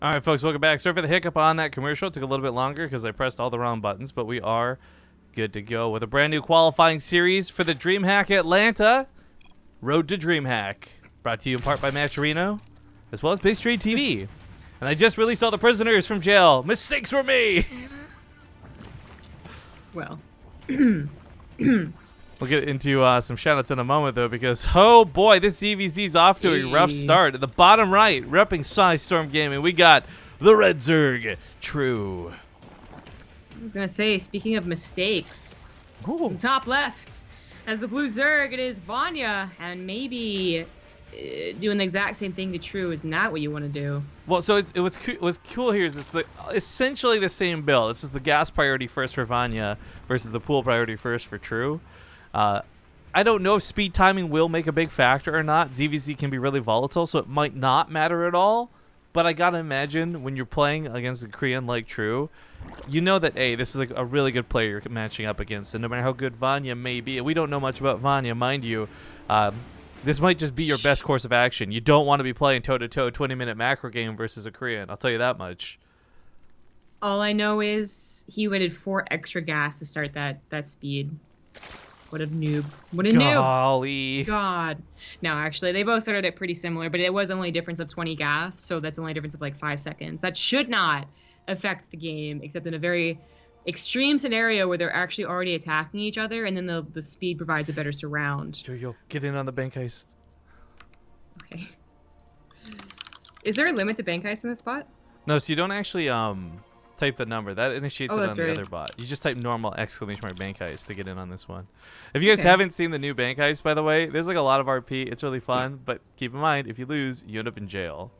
All right, folks, welcome back. Sorry for the hiccup on that commercial. It took a little bit longer because I pressed all the wrong buttons, but we are good to go with a brand new qualifying series for the Dreamhack Atlanta Road to Dreamhack. Brought to you in part by Matcherino, as well as BaseTradeTV. And I just released all the prisoners from jail. Mistakes were made. Well. We'll get into some shoutouts in a moment, though, because, oh boy, this ZvZ's off to a rough start. At the bottom right, repping Storm Gaming, we got the Red Zerg, True. I was going to say, speaking of mistakes, Ooh. top left, as the Blue Zerg, it is Vanya, and maybe doing the exact same thing to True is not what you want to do. Well, so what's cool here is it's essentially the same build. This is the gas priority first for Vanya versus the pool priority first for True. I don't know if speed timing will make a big factor or not. ZvZ can be really volatile, so it might not matter at all. But I gotta imagine when you're playing against a Korean like True, you know that, hey, this is like a really good player you're matching up against. And no matter how good Vanya may be, we don't know much about Vanya, mind you, this might just be your best course of action. You don't want to be playing toe-to-toe 20-minute macro game versus a Korean. I'll tell you that much. All I know is he waited 4 extra gas to start that speed. What a noob. What a Golly. noob. God. No, actually, they both started it pretty similar, but it was only a difference of 20 gas, so that's only a difference of like 5 seconds. That should not affect the game, except in a very extreme scenario where they're actually already attacking each other, and then the speed provides a better surround. Yo, get in on the bank heist. Okay. Is there a limit to bank heist in this spot? No, so you don't actually type the number. That initiates it on the other bot. You just type normal ! bank heist to get in on this one. If you guys haven't seen the new bank heist, by the way, there's like a lot of RP. It's really fun, but keep in mind, if you lose, you end up in jail.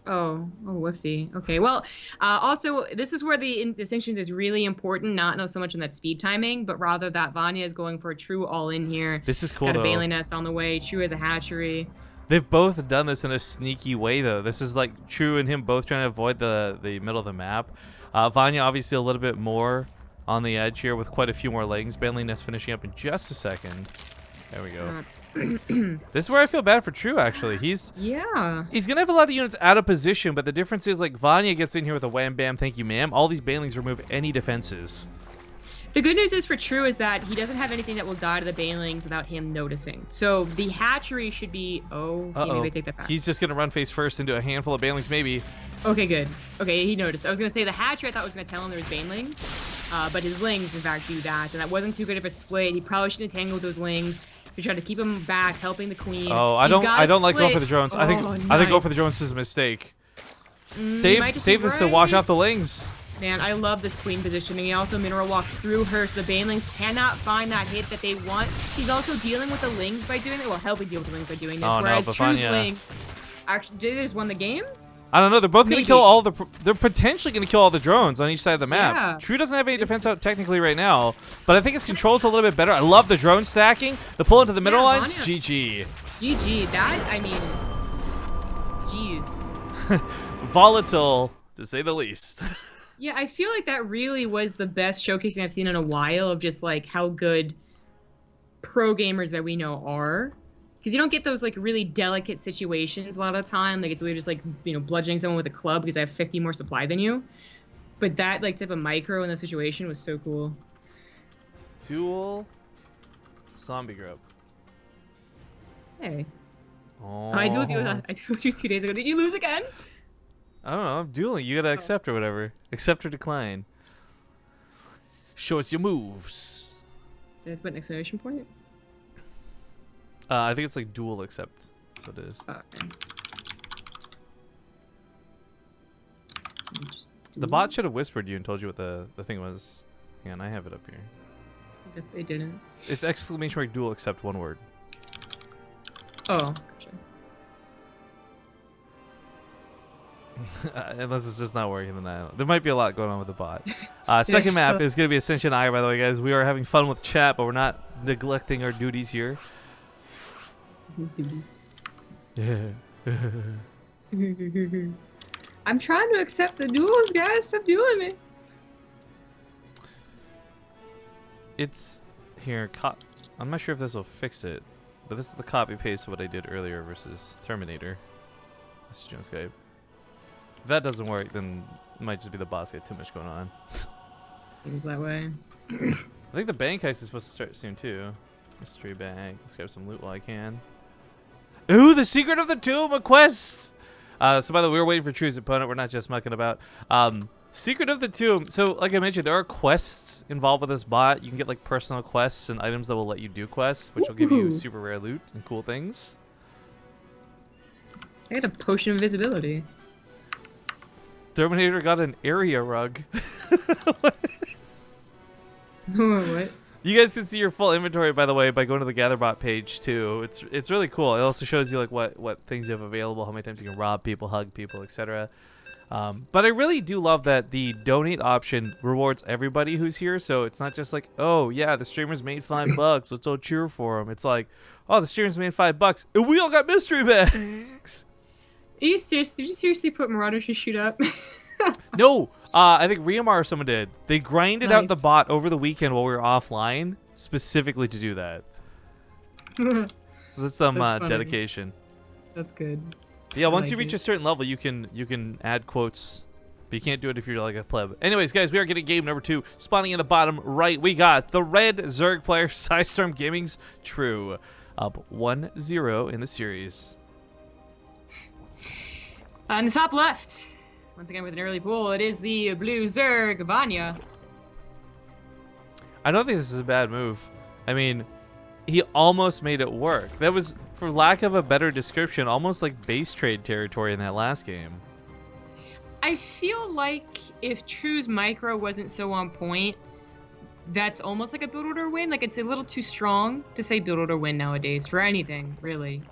Oh, whoopsie. Okay, well, also, this is where the distinctions is really important, not so much in that speed timing, but rather that Vanya is going for a True all-in here. This is cool, Got a though. Bailey Nest on the way. True has a hatchery. They've both done this in a sneaky way, though. This is like True and him both trying to avoid the middle of the map. Vanya obviously a little bit more on the edge here with quite a few more legs. Bailey Nest finishing up in just a second. There we go. This is where I feel bad for True, actually. He's gonna have a lot of units out of position, but the difference is like Vanya gets in here with a wham bam, thank you ma'am. All these Bailings remove any defenses. The good news is for True is that he doesn't have anything that will die to the Bailings without him noticing. So the hatchery should be... Oh, okay, maybe I take that back. He's just going to run face first into a handful of Bailings, maybe. Okay, good. Okay, he noticed. I was going to say the hatchery I thought was going to tell him there was Banelings, but his Lings, in fact, do that. And that wasn't too good of a split. He probably shouldn't have tangled those Lings to try to keep him back, helping the Queen. Oh, I don't like going for the drones. I think going for the drones is a mistake. Save this to wash off the Lings. Man, I love this Queen positioning. He also mineral walks through her, so the Banelings cannot find that hit that they want. He's also dealing with the Lings by doing it. Well, helping deal with the Lings by doing this. Whereas True's Lings actually did they just won the game? I don't know. They're both going to kill all the... They're potentially going to kill all the drones on each side of the map. Yeah. True doesn't have any defense out technically right now, but I think his control's a little bit better. I love the drone stacking. The pull into the middle lines. Vanya. GG. GG. That, I mean... Jeez. Volatile, to say the least. Yeah, I feel like that really was the best showcasing I've seen in a while of just like how good pro gamers that we know are. Because you don't get those like really delicate situations a lot of the time. Like it's literally just like, you know, bludgeoning someone with a club because I have 50 more supply than you. But that like type of micro in the situation was so cool. Dual zombie group. Hey. Oh. I told you 2 days ago. Did you lose again? I don't know. I'm dueling. You gotta accept or whatever. Accept or decline. Show us your moves. Did I put an exclamation point? I think it's like dual accept. That's what it is. Oh, okay. The bot should have whispered you and told you what the thing was. Hang on, I have it up here. If they didn't. It's exclamation mark dual accept one word. Oh, gotcha. Unless it's just not working, then I don't. There might be a lot going on with the bot. Second map is going to be Ascension Ire, by the way, guys. We are having fun with chat, but we're not neglecting our duties here. Duties. Yeah. I'm trying to accept the duels, guys. Stop doing me. It's here. I'm not sure if this will fix it, but this is the copy paste of what I did earlier versus Terminator. Message on Skype. If that doesn't work, then it might just be the boss got too much going on. Seems that way. I think the bank heist is supposed to start soon too. Mystery bank. Let's grab some loot while I can. Ooh, the secret of the tomb, a quest. So by the way, we were waiting for True's opponent. We're not just mucking about. Secret of the tomb. So like I mentioned, there are quests involved with this bot. You can get like personal quests and items that will let you do quests, which will give you super rare loot and cool things. I got a potion of invisibility. Terminator got an area rug. What? You guys can see your full inventory, by the way, by going to the GatherBot page too. It's really cool. It also shows you like what things you have available, how many times you can rob people, hug people, etc. But I really do love that the donate option rewards everybody who's here. So it's not just like, oh yeah, the streamers made $5. Let's all cheer for them. It's like, oh, the streamers made $5, and we all got mystery bags. Are you serious? Did you seriously put Marauders to shoot up? No, I think Riamar or someone did. They grinded out the Nice. bot over the weekend while we were offline, specifically to do that. That's some That's funny. dedication. That's good. Yeah, I once like you reach it. a certain level, you can add quotes, but you can't do it if you're like a pleb. Anyways, guys, we are getting game number 2. Spawning in the bottom right, we got the red Zerg player, Psystorm Gaming's True, up 1-0 in the series. On the top left, once again with an early pull, it is the blue Zerg, Vanya. I don't think this is a bad move. I mean, he almost made it work. That was, for lack of a better description, almost like base trade territory in that last game. I feel like if True's micro wasn't so on point, that's almost like a build order win. Like, it's a little too strong to say build order win nowadays for anything, really.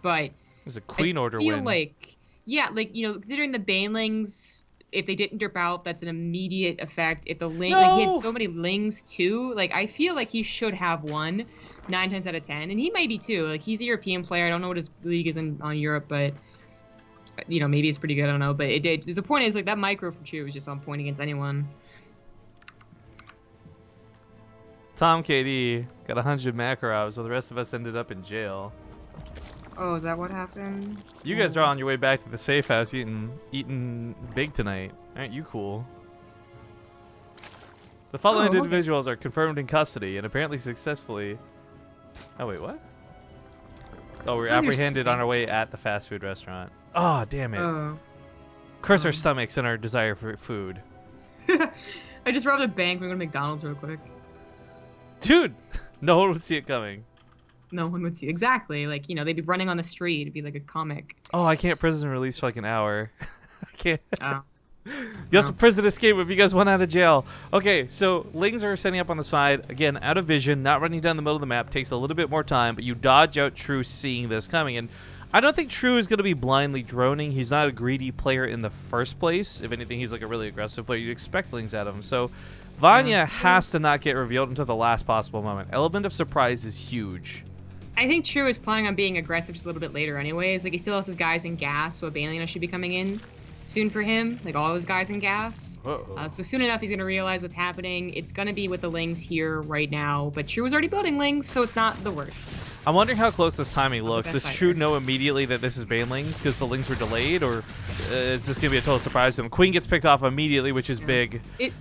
But It's a queen order I feel win. like, yeah, like, you know, considering the banelings, if they didn't derp out, that's an immediate effect. If the ling, like, he No! had so many lings too. Like, I feel like he should have won 9 times out of 10, and he may be too. Like, he's a European player. I don't know what his league is on Europe, but you know, maybe it's pretty good. I don't know, but the point is, like, that micro from True was just on point against anyone. Tom KD got 100 Makarovs, while the rest of us ended up in jail. Oh, is that what happened? You guys are on your way back to the safe house eating big tonight. Aren't you cool? The following okay. individuals are confirmed in custody and apparently successfully... Oh, wait, what? Oh, we're apprehended on our way at the fast food restaurant. Oh, damn it. Oh. Curse our stomachs and our desire for food. I just robbed a bank. We're going to McDonald's real quick. Dude, no one would see it coming. No one would see. Exactly. Like, you know, they'd be running on the street. It'd be like a comic. Oh, I can't prison release for like an hour. I can't. Oh. You have to prison escape if you guys want out of jail. Okay, so lings are setting up on the side. Again, out of vision, not running down the middle of the map. Takes a little bit more time, but you dodge out True seeing this coming. And I don't think True is going to be blindly droning. He's not a greedy player in the first place. If anything, he's like a really aggressive player. You'd expect lings out of him. So Vanya has to not get revealed until the last possible moment. Element of surprise is huge. I think True is planning on being aggressive just a little bit later anyways. Like, he still has his guys in gas, so a Balina should be coming in soon for him. Like, all his guys in gas. So soon enough, he's going to realize what's happening. It's going to be with the lings here right now, but True was already building lings, so it's not the worst. I'm wondering how close this timing looks. Does best True fighter. know immediately that this is banelings because the lings were delayed, or is this going to be a total surprise to him? Queen gets picked off immediately, which is big. It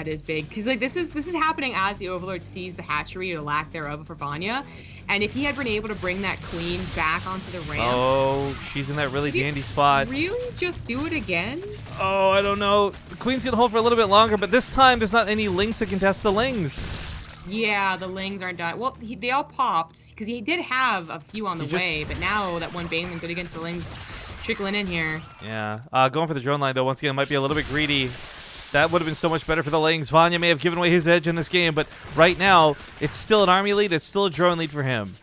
is big, because like this is happening as the Overlord sees the hatchery or lack thereof for Vanya, and if he had been able to bring that queen back onto the ramp, Oh, she's in that really dandy spot. really just do it again? Oh, I don't know. The queen's going to hold for a little bit longer, but this time there's not any lings to contest the lings. Yeah, the lings aren't done. Well, they all popped because he did have a few on the way, but now that one Baneling good against the lings trickling in here. Yeah. Going for the drone line, though, once again, might be a little bit greedy. That would have been so much better for the lings. Vanya may have given away his edge in this game, but right now, it's still an army lead. It's still a drone lead for him.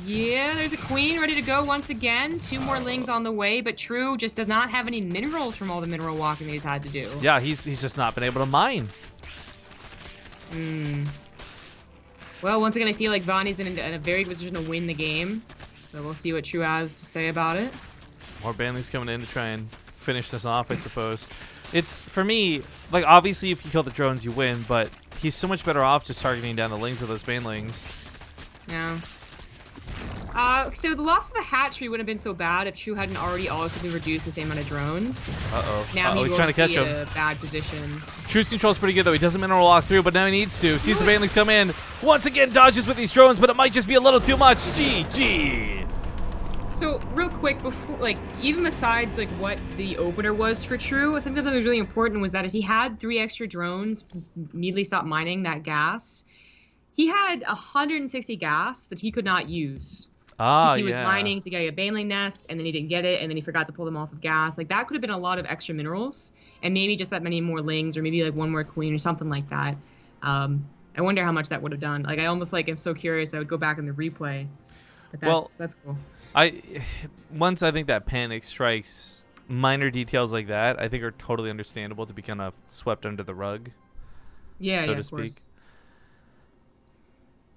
Yeah, there's a queen ready to go once again. 2 more lings on the way, but True just does not have any minerals from all the mineral walking that he's had to do. Yeah, he's just not been able to mine. Well, once again, I feel like Vanya's in a very good position to win the game. So we'll see what True has to say about it. More Banley's coming in to try and finish this off, I suppose. It's, for me, like, obviously if you kill the drones, you win, but he's so much better off just targeting down the lings of those Banelings. Yeah. So the loss of the hatchery wouldn't have been so bad if True hadn't already also been reduced the same amount of drones. Now he's trying to catch him. In a bad position. True's control's pretty good though. He doesn't mineral lock through, but now he needs to. Sees the banelings come in. Once again dodges with these drones, but it might just be a little too much. GG. So real quick, before, like, even besides like what the opener was for True, something that was really important was that if he had 3 extra drones, immediately stop mining that gas. He had 160 gas that he could not use. He was mining to get a baneling nest, and then he didn't get it, and then he forgot to pull them off of gas. Like, that could have been a lot of extra minerals, and maybe just that many more lings, or maybe like 1 more queen or something like that. I wonder how much that would have done. Like, I almost like am so curious. I would go back in the replay. But that's cool. Once I think that panic strikes, minor details like that I think are totally understandable to be kind of swept under the rug. Yeah, so to speak.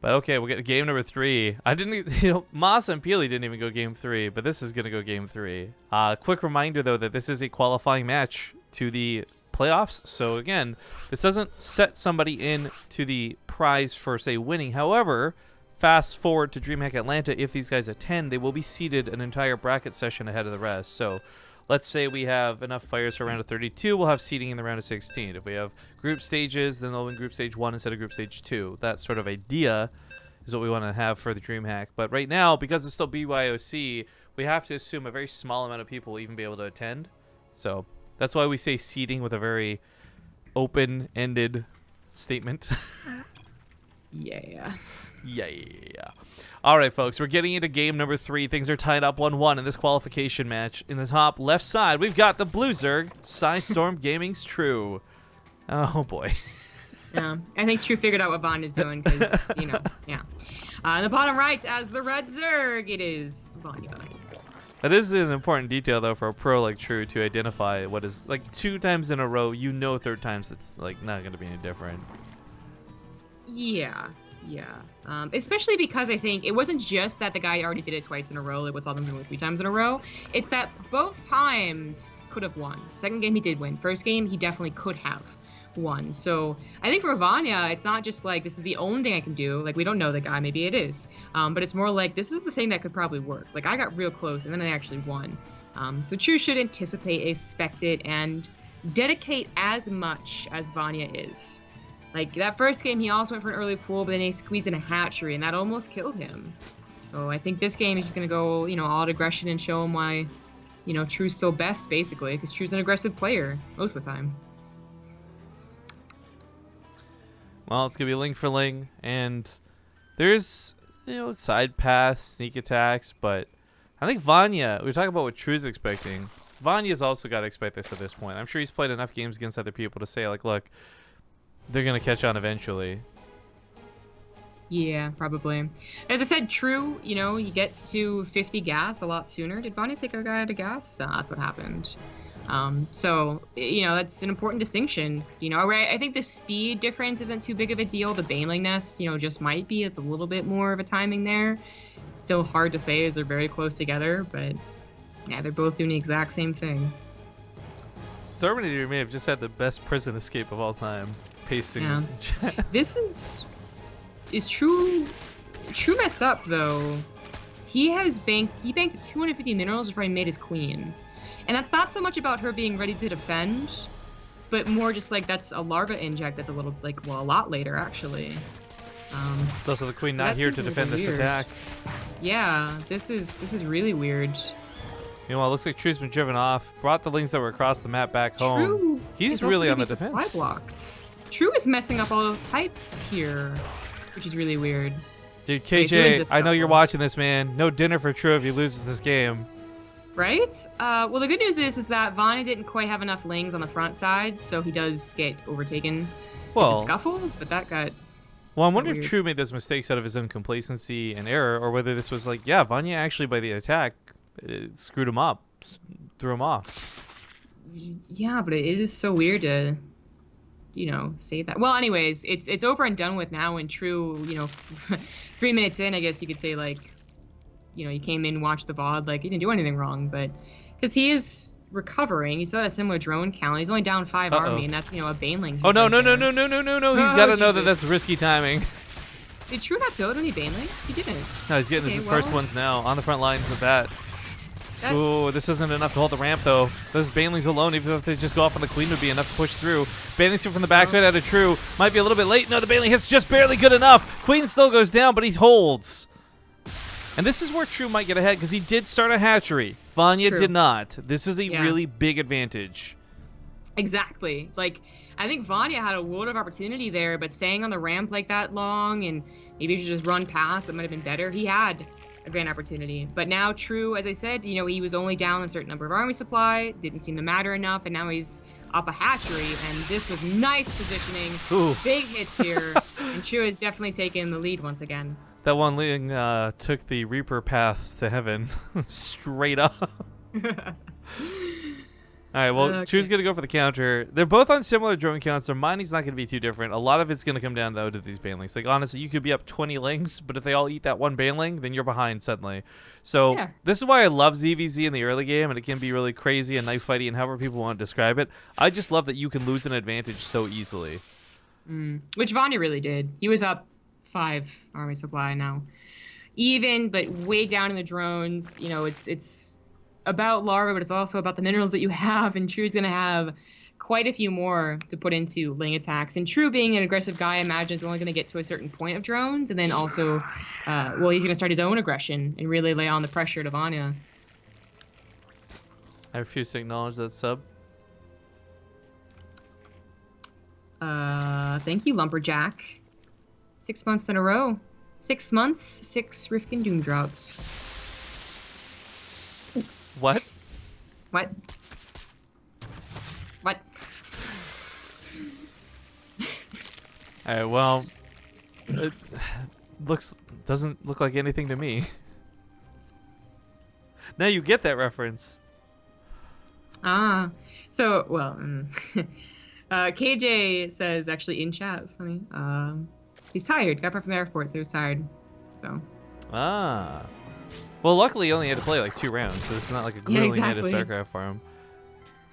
But okay, we'll get to game number 3. I didn't, Moss and Peely didn't even go game 3, but this is gonna go game 3. Quick reminder though that this is a qualifying match to the playoffs. So again, this doesn't set somebody in to the prize for say winning. However, fast forward to DreamHack Atlanta, if these guys attend, they will be seated an entire bracket session ahead of the rest. So let's say we have enough players for round of 32, we'll have seating in the round of 16. If we have group stages, then they'll win group stage 1 instead of group stage 2. That sort of idea is what we want to have for the DreamHack. But right now, because it's still BYOC, we have to assume a very small amount of people will even be able to attend. So that's why we say seating with a very open-ended statement. Yeah. Yeah. All right, folks, we're getting into game number 3. Things are tied up 1-1 in this qualification match. In the top left side, we've got the Blue Zerg, Psystorm Gaming's True. Oh, boy. Yeah, I think True figured out what Vanya's doing because, yeah. In the bottom right, as the Red Zerg, it is Vanya. That is an important detail, though, for a pro like True to identify what is, like, 2 times in a row, third times it's, like, not going to be any different. Yeah. Especially because I think it wasn't just that the guy already did it twice in a row, like what's all been doing 3 times in a row. It's that both times could have won. Second game he did win. First game he definitely could have won. So I think for Vanya, it's not just like this is the only thing I can do. Like we don't know the guy, maybe it is. But it's more like this is the thing that could probably work. Like I got real close and then I actually won. So True should anticipate, expect it, and dedicate as much as Vanya is. Like, that first game, he also went for an early pool, but then he squeezed in a hatchery, and that almost killed him. So I think this game is just going to go, all out aggression and show him why, True's still best, basically, because True's an aggressive player most of the time. Well, it's going to be ling for ling, and there's, side paths, sneak attacks, but I think Vanya, we were talking about what True's expecting. Vanya's also got to expect this at this point. I'm sure he's played enough games against other people to say, like, look, they're going to catch on eventually. Yeah, probably. As I said, True, he gets to 50 gas a lot sooner. Did Vanya take a guy out of gas? That's what happened. So, that's an important distinction. I think the speed difference isn't too big of a deal. The baneling nest, just might be. It's a little bit more of a timing there. Still hard to say as they're very close together, but yeah, they're both doing the exact same thing. Terminator may have just had the best prison escape of all time. Pasting. Yeah. This is True messed up though. He banked 250 minerals before he made his queen. And that's not so much about her being ready to defend, but more just like that's a larva inject that's a little a lot later actually. It's also the queen not here to defend this attack. Yeah, this is really weird. Meanwhile, it looks like True's been driven off, brought the lings that were across the map back home. True He's really on the defense. Blocked. True is messing up all the pipes here, which is really weird. Dude, KJ, I know you're watching this, man. No dinner for True if he loses this game. Right? Well, the good news is that Vanya didn't quite have enough lings on the front side, so he does get overtaken in the scuffle, but that got... Well, I'm wondering if True made those mistakes out of his own complacency and error, or whether this was like, yeah, Vanya actually, by the attack, screwed him up, threw him off. Yeah, but it is so weird to... say that. Well, anyways, it's over and done with now. And True, 3 minutes in, I guess you could say you came in, watched the VOD, he didn't do anything wrong, but because he is recovering, he still had a similar drone count. He's only down 5 army, and that's a baneling. Oh no! He's got to know that that's risky timing. Did True not build any banelings? He didn't. No, he's getting his first ones now on the front lines of that. Ooh, this isn't enough to hold the ramp, though. Those banelings alone, even if they just go off on the queen, would be enough to push through. Banelings from the backside out of True. Might be a little bit late. No, the baneling hit's just barely good enough. Queen still goes down, but he holds. And this is where True might get ahead, because he did start a hatchery. Vanya did not. This is a really big advantage. Exactly. Like, I think Vanya had a world of opportunity there, but staying on the ramp like that long, and maybe he should just run past, that might have been better. He had a grand opportunity. But now True, as I said, you know, he was only down a certain number of army supply, didn't seem to matter enough, and now he's up a hatchery, and this was nice positioning. Ooh. Big hits here, and True has definitely taken the lead once again. That one Ling took the Reaper path to heaven straight up. All right, well, True's going to go for the counter. They're both on similar drone counts. Their mining's not going to be too different. A lot of it's going to come down, though, to these banelings. Like, honestly, you could be up 20 lings, but if they all eat that one baneling, then you're behind suddenly. So this is why I love ZvZ in the early game, and it can be really crazy and knife fighty and however people want to describe it. I just love that you can lose an advantage so easily. Which Vanya really did. He was up 5 army supply now. Even, but way down in the drones. You know, it's about larva, but it's also about the minerals that you have, and True's going to have quite a few more to put into ling attacks. And True, being an aggressive guy, I imagine is only going to get to a certain point of drones, and then also, well, he's going to start his own aggression and really lay on the pressure to Vanya. I refuse to acknowledge that sub. Thank you, Lumberjack. 6 months in a row. 6 months, 6 Rifkin Doom drops. What? What? What? All right, well, it doesn't look like anything to me. Now you get that reference. Ah, so, well, KJ says, actually in chat, it's funny, he's tired, got back from the airport, so he was tired, so. Ah. Well, luckily he only had to play like 2 rounds, so it's not like a grueling night of StarCraft for him.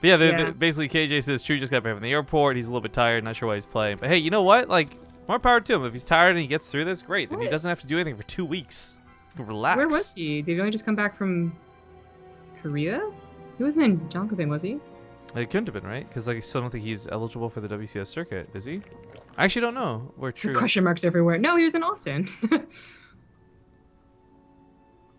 But yeah, basically KJ says True just got back from the airport, he's a little bit tired, not sure why he's playing. But hey, you know what? Like, more power to him. If he's tired and he gets through this, great. Then he doesn't have to do anything for 2 weeks. He can relax. Where was he? Did he only just come back from Korea? He wasn't in Jönköping, was he? It couldn't have been, right? Because like, I still don't think he's eligible for the WCS circuit, is he? I actually don't know where True... Question marks everywhere. No, he was in Austin.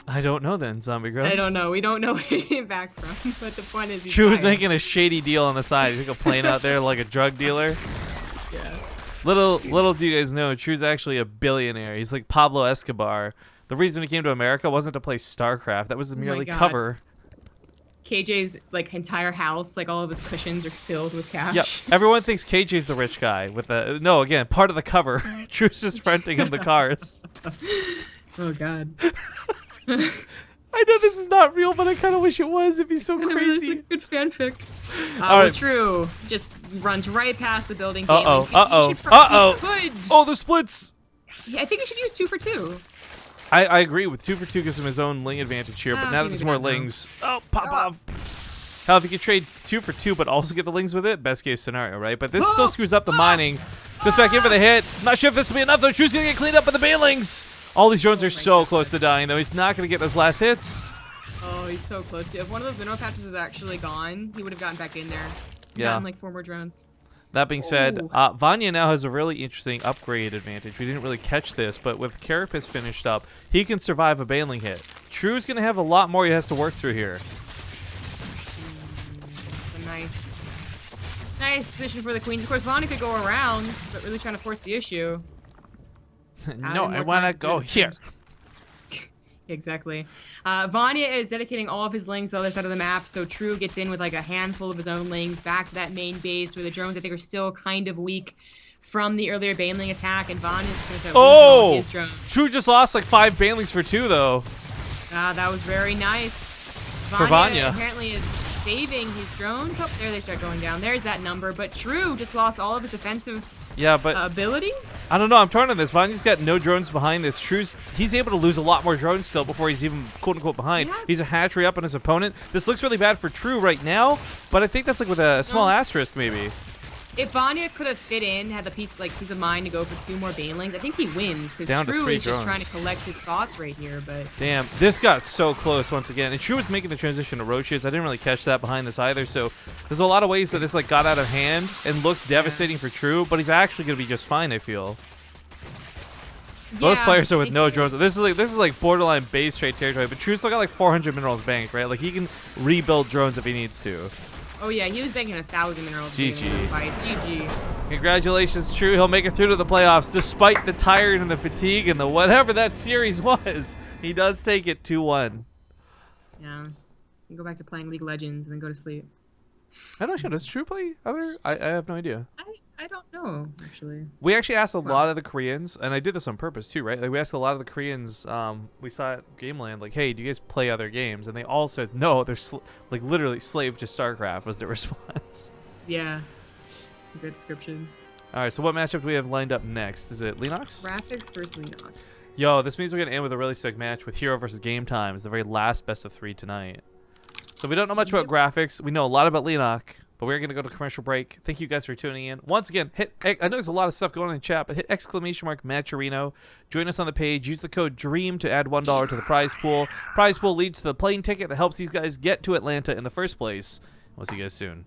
I don't know then, Zombie Girl. I don't know. We don't know where he came back from. But the point is, True was making a shady deal on the side. He took a plane out there like a drug dealer. Yeah. Little do you guys know, True's actually a billionaire. He's like Pablo Escobar. The reason he came to America wasn't to play StarCraft. That was merely cover. KJ's like entire house, like all of his cushions are filled with cash. Yep. Everyone thinks KJ's the rich guy with the again, part of the cover. True's just renting him the cars. Oh God. I know this is not real, but I kind of wish it was. It'd be so crazy. Like good fanfic. Right. True. Just runs right past the building. Oh, the splits. Yeah, I think we should use 2 for 2. I agree with 2 for 2 gives him his own ling advantage here, but now that there's more lings, pop off. Hell, if you could trade 2 for 2, but also get the lings with it, best case scenario, right? But this still screws up the mining. Goes back in for the hit. Not sure if this will be enough though. True's gonna get cleaned up by the banelings. All these drones are so close to dying though. He's not gonna get those last hits. Oh, he's so close to. If one of those mineral patches was actually gone, he would have gotten back in there. Gotten like 4 more drones. That being said, Vanya now has a really interesting upgrade advantage. We didn't really catch this, but with Carapace finished up, he can survive a baneling hit. True's going to have a lot more he has to work through here. Nice position for the queens. Of course, Vanya could go around, but really trying to force the issue. No, I want to go here. Exactly. Vanya is dedicating all of his lings to the other side of the map, so True gets in with like a handful of his own lings back to that main base where the drones I think are still kind of weak from the earlier baneling attack, and Vanya's just going to start losing all his drones. True just lost like 5 banelings for 2 though. That was very nice. For Vanya. Apparently is saving his drones. Oh, there they start going down. There's that number, but True just lost all of his offensive ability. I don't know. I'm torn on this. Vanya's got no drones behind this. He's able to lose a lot more drones still before he's even quote-unquote behind. Yeah. He's a hatchery up on his opponent. This looks really bad for True right now, but I think that's like with a small asterisk maybe. If Vanya could have fit in, had the piece of mind to go for 2 more banelings, I think he wins because Down to True 3 is just drones. trying to collect his thoughts right here. But Damn, this got so close once again. And True was making the transition to roaches. I didn't really catch that behind this either. So there's a lot of ways that this like got out of hand and looks devastating for True, but he's actually gonna be just fine, I feel. Both players are with no drones. This is like borderline base trade territory, but True's still got like 400 minerals banked, right? Like he can rebuild drones if he needs to. Oh yeah, he was banking 1,000 minerals. GG. GG. Congratulations, True. He'll make it through to the playoffs despite the tired and the fatigue and the whatever that series was. He does take it 2-1. Yeah. You go back to playing League of Legends and then go to sleep. I don't know. Does True play other? I have no idea. I don't know, actually. We actually asked a lot of the Koreans, and I did this on purpose too, right? Like we asked a lot of the Koreans we saw at Gameland, like, hey, do you guys play other games? And they all said no. They're like literally slave to StarCraft was their response. Yeah. Good description. All right, so what matchup do we have lined up next? Is it Linux? Graphics versus Linux. Yo, this means we're gonna end with a really sick match with Hero versus Game Time. It's the very last best of 3 tonight. So we don't know much about graphics. We know a lot about Linux, but we're going to go to commercial break. Thank you guys for tuning in. Once again, I know there's a lot of stuff going on in the chat, but hit ! Matcherino. Join us on the page. Use the code DREAM to add $1 to the prize pool. Prize pool leads to the plane ticket that helps these guys get to Atlanta in the first place. We'll see you guys soon.